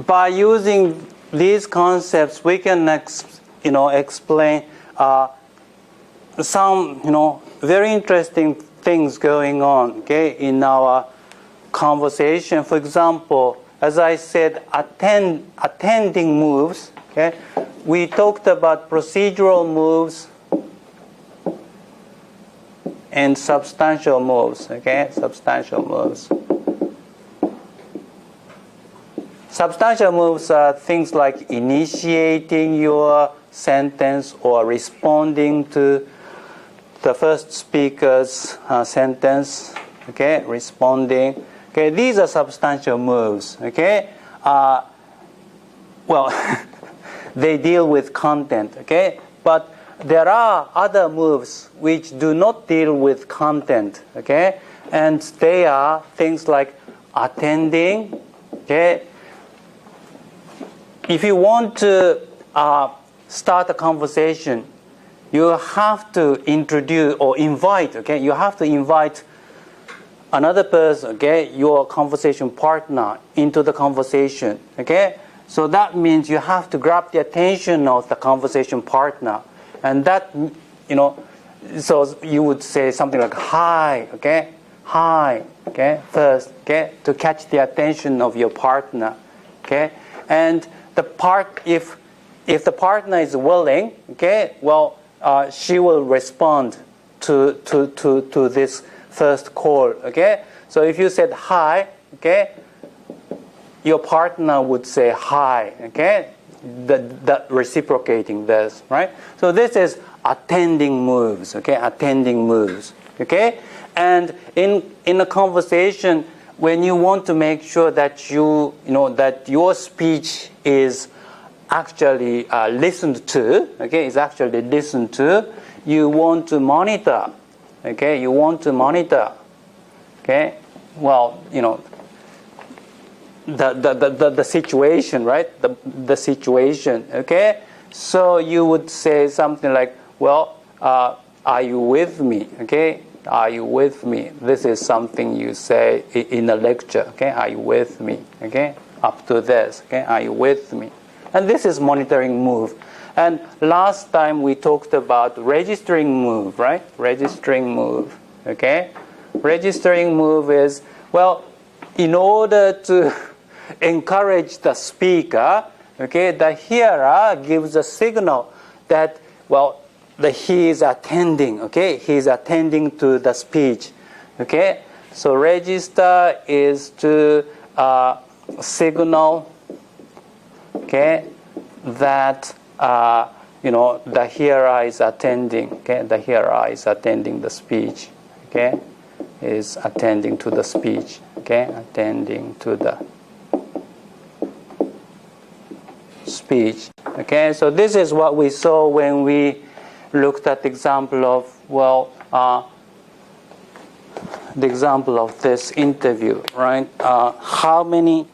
by using these concepts. We can, explain some, very interesting things going on, okay, in our conversation. For example, as I said, attending moves. Okay, we talked about procedural moves and substantial moves. Okay, substantial moves. Substantial moves are things like initiating your sentence or responding to the first speaker's sentence, okay, responding. Okay, these are substantial moves. Okay, well, they deal with content. Okay, but there are other moves which do not deal with content. Okay, and they are things like attending. Okay, if you want to start a conversation, you have to introduce or invite. Okay, you have to invite another person, okay, your conversation partner, into the conversation. Okay, so that means you have to grab the attention of the conversation partner, and that, so you would say something like hi, okay, hi, okay, first, okay, to catch the attention of your partner. Okay, and if the partner is willing, okay, well, she will respond to this first call. Okay, so if you said hi, okay, your partner would say hi. Okay, that reciprocating this, right? So this is attending moves. Okay, attending moves. Okay, and in a conversation, when you want to make sure that that your speech is actually listened to, okay, is actually listened to, you want to monitor. Okay, you want to monitor. Okay, well, the situation, right? The situation. Okay, so you would say something like, well, are you with me? Okay, are you with me? This is something you say in a lecture. Okay, are you with me? Okay, up to this. Okay, are you with me? And this is monitoring move. And last time we talked about registering move, right? Registering move. Okay, registering move is, well, in order to encourage the speaker, okay, the hearer gives a signal that, well, he is attending, okay, he is attending to the speech. Okay, so register is to signal, okay, that the hearer is attending. Okay, the hearer is attending the speech. Okay, is attending to the speech. Okay, attending to the speech. Okay, so this is what we saw when we looked at the example of, well, the example of this interview, right? How many,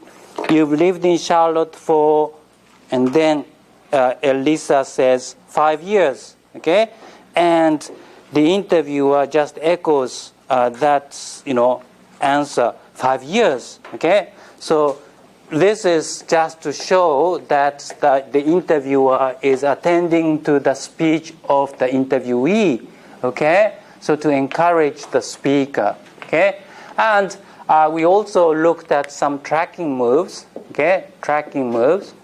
you've lived in Charlotte for, and then Elisa says 5 years, okay? And the interviewer just echoes that, answer, 5 years, okay? So this is just to show that the interviewer is attending to the speech of the interviewee, okay? So to encourage the speaker, okay? And we also looked at some tracking moves, okay? Tracking moves,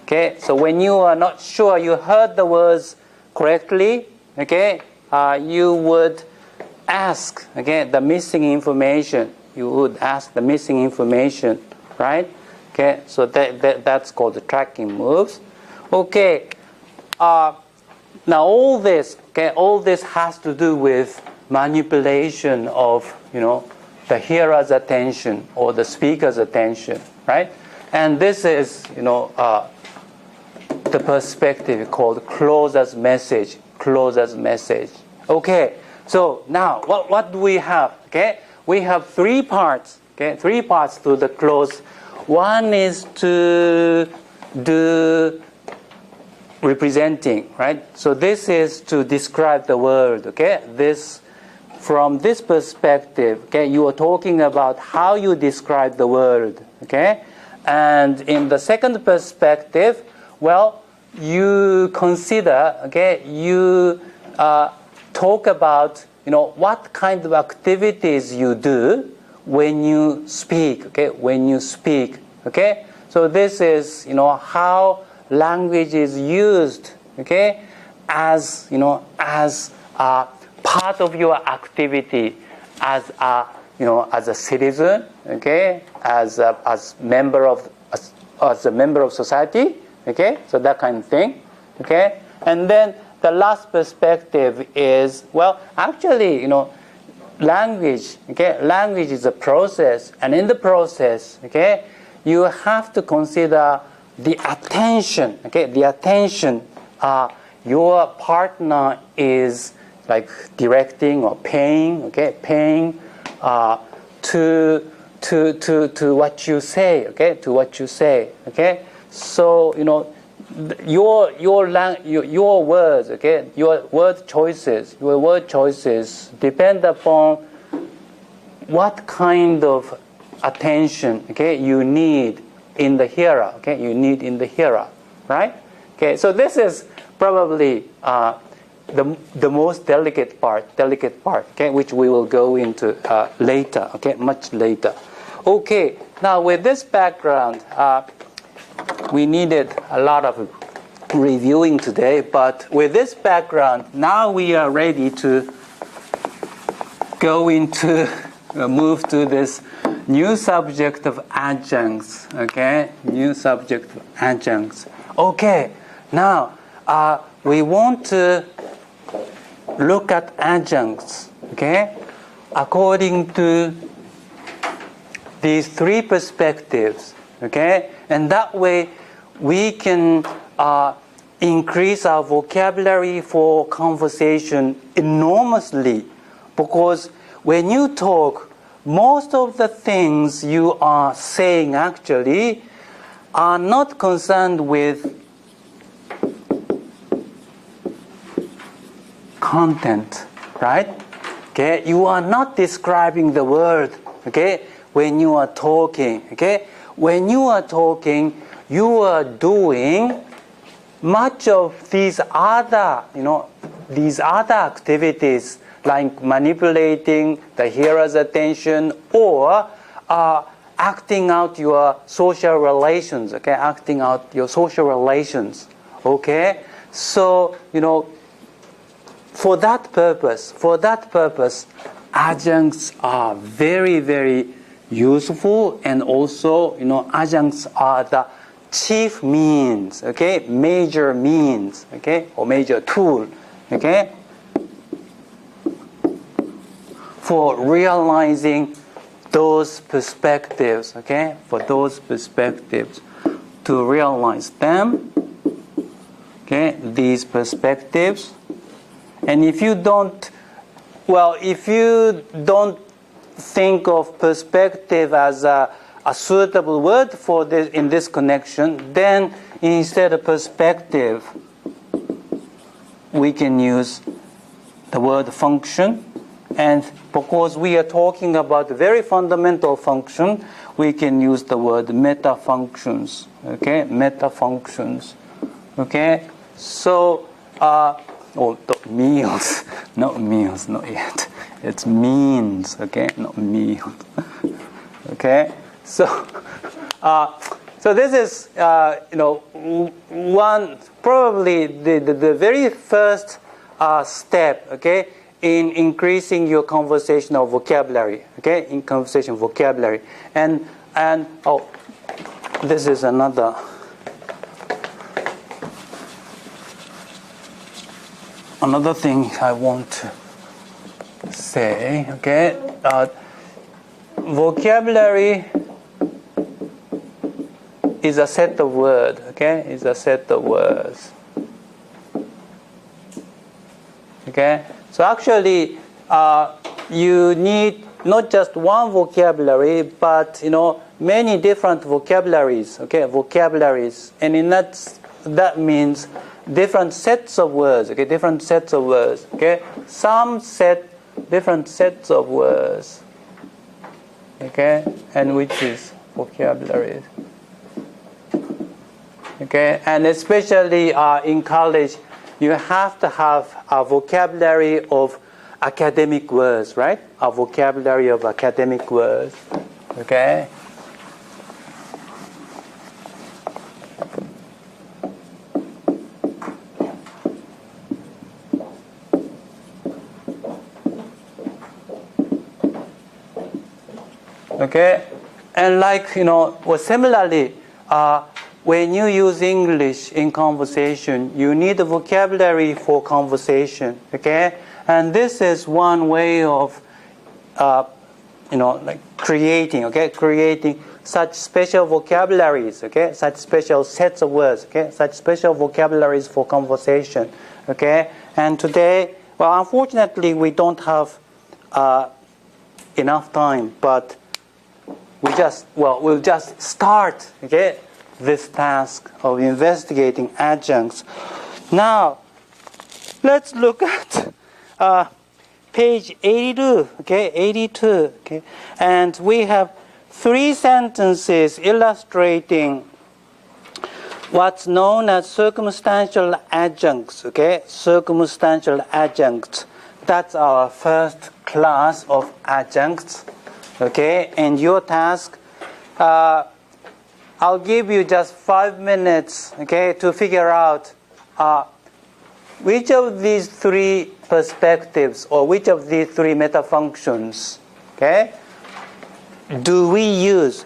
okay? So when you are not sure you heard the words correctly, okay, you would ask, okay, the missing information. You would ask the missing information, right? Okay, so that's called the tracking moves. Okay, now all this has to do with manipulation of, the hearer's attention or the speaker's attention, right? And this is, the perspective called closer's message. Closer's message. Okay, so now what do we have? Okay, we have 3 parts. Okay, 3 parts to the close. One is to do representing, right? So this is to describe the world, okay? From this perspective, okay, you are talking about how you describe the world, okay? And in the second perspective, well, you consider, okay, you talk about, what kind of activities you do when you speak, okay, when you speak, okay? So this is, how language is used, okay, as, as a part of your activity, as a citizen, okay, as a member of society, okay, so that kind of thing, okay? And then the last perspective is, well, actually, language, okay, language is a process, and in the process, okay, you have to consider the attention, okay, the attention your partner is like directing or paying, okay, paying to what you say, okay, to what you say, okay. So your words, okay, your word choices depend upon what kind of attention, okay, you need in the hearer, okay, you need in the hearer, right? Okay, so this is probably the most delicate part, okay, which we will go into later, okay, much later. Okay, now with this background, we needed a lot of reviewing today, but with this background, now we are ready to go into, move to this new subject of adjuncts, okay, new subject of adjuncts. Okay, now we want to look at adjuncts, okay, according to these three perspectives, okay, and that way we can increase our vocabulary for conversation enormously, because when you talk, most of the things you are saying actually are not concerned with content, right? Okay, you are not describing the word, okay, when you are talking, okay? When you are talking, you are doing much of these other, these other activities like manipulating the hearer's attention or acting out your social relations, okay? Acting out your social relations, okay? So, for that purpose, adjuncts are very, very useful, and also, adjuncts are the chief means, okay? Major means, okay? Or major tool, okay? For realizing those perspectives, okay? For those perspectives, to realize them, okay? These perspectives. And if you don't think of perspective as a suitable word for this in this connection, then instead of perspective, we can use the word function. And because we are talking about very fundamental function, we can use the word meta functions. Okay, meta functions. Okay, so meals, not meals, not yet. It's means. Okay, not meals. Okay, so this is one probably the very first step. Okay. In increasing your conversational vocabulary, okay, in conversation vocabulary, and this is another thing I want to say, okay, vocabulary is a set of words, okay, is a set of words, okay. So actually, you need not just one vocabulary, but many different vocabularies. Okay, vocabularies, and in that means different sets of words. Okay, different sets of words. Okay, different sets of words. Okay, and which is vocabularies. Okay, and especially in college, you have to have a vocabulary of academic words, right? A vocabulary of academic words. Okay? Okay? And similarly, when you use English in conversation, you need a vocabulary for conversation, okay? And this is one way of like creating such special vocabularies, okay, such special sets of words, okay, such special vocabularies for conversation, okay. And today, well, unfortunately, we don't have enough time, but we'll just start, okay, this task of investigating adjuncts. Now, let's look at page 82, okay, 82, okay, and we have 3 sentences illustrating what's known as circumstantial adjuncts, okay, circumstantial adjuncts. That's our first class of adjuncts, okay, and your task, I'll give you just 5 minutes, okay, to figure out which of these 3 perspectives or which of these 3 metafunctions, okay, do we use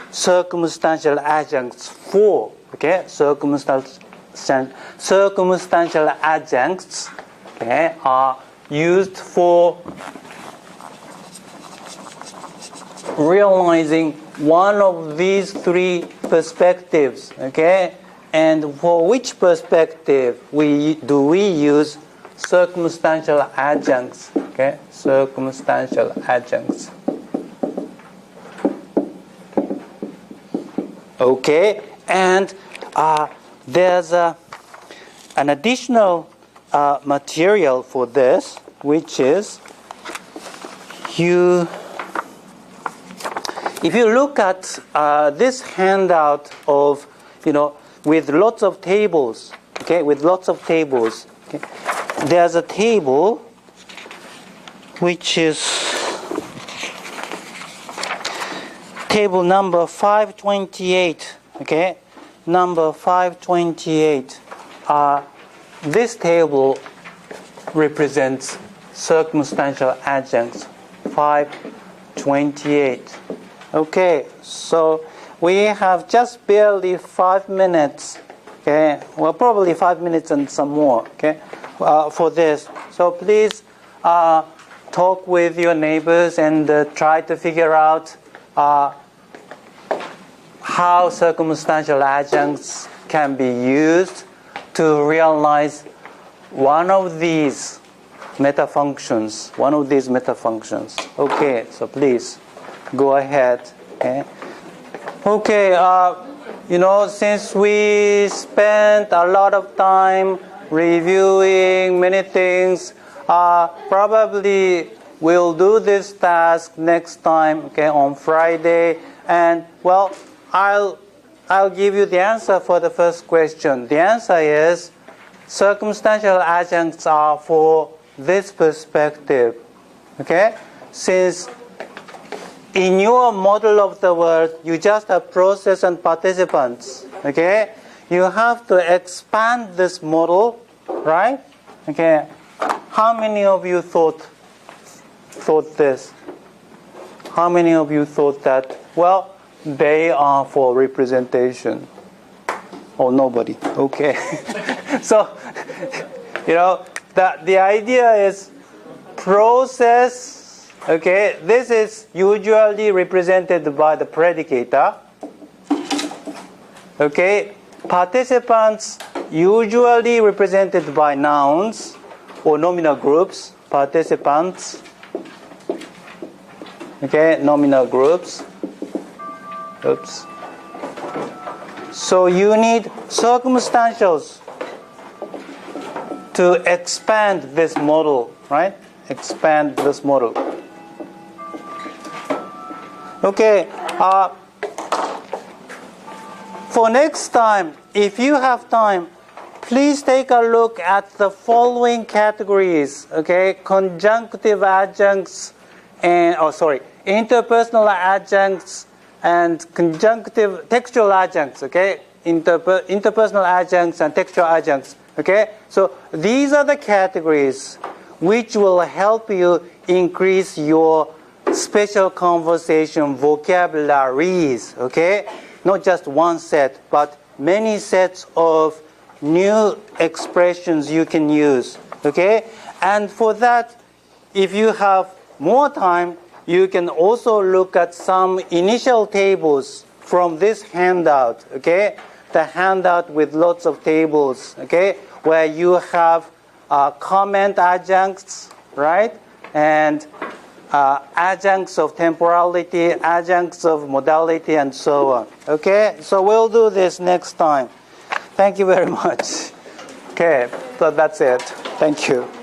circumstantial adjuncts for, okay, circumstantial adjuncts, okay, are used for realizing one of these 3 perspectives, okay, and for which perspective do we use circumstantial adjuncts, okay, circumstantial adjuncts. Okay, and there's an additional material for this, which is if you look at this handout of, with lots of tables, okay, okay, there's a table which is table number 528, okay, number 528. This table represents circumstantial adjuncts, 528. Okay, so we have just barely 5 minutes, okay, well, probably 5 minutes and some more, okay, for this. So please talk with your neighbors and try to figure out how circumstantial adjuncts can be used to realize one of these metafunctions. Okay, so please go ahead. Okay, since we spent a lot of time reviewing many things, probably we'll do this task next time, okay, on Friday. And, well, I'll give you the answer for the first question. The answer is circumstantial adjuncts are for this perspective, okay? Since in your model of the world, you just have process and participants, okay? You have to expand this model, right? Okay. How many of you thought this? How many of you thought that, well, they are for representation? Oh, nobody. Okay. So, the idea is process, okay, this is usually represented by the predicator. Okay, participants usually represented by nouns or nominal groups, participants. Okay, nominal groups. Oops. So you need circumstantials to expand this model, right? Expand this model. Okay. For next time, if you have time, please take a look at the following categories. Okay, conjunctive adjuncts and interpersonal adjuncts and conjunctive textual adjuncts. Okay, interpersonal adjuncts and textual adjuncts. Okay, so these are the categories which will help you increase your special conversation vocabularies. Okay, not just one set, but many sets of new expressions you can use. Okay, and for that, if you have more time, you can also look at some initial tables from this handout, okay? The handout with lots of tables, okay? Where you have comment adjuncts, right? And adjuncts of temporality, adjuncts of modality, and so on, okay? So we'll do this next time. Thank you very much. Okay, so that's it. Thank you.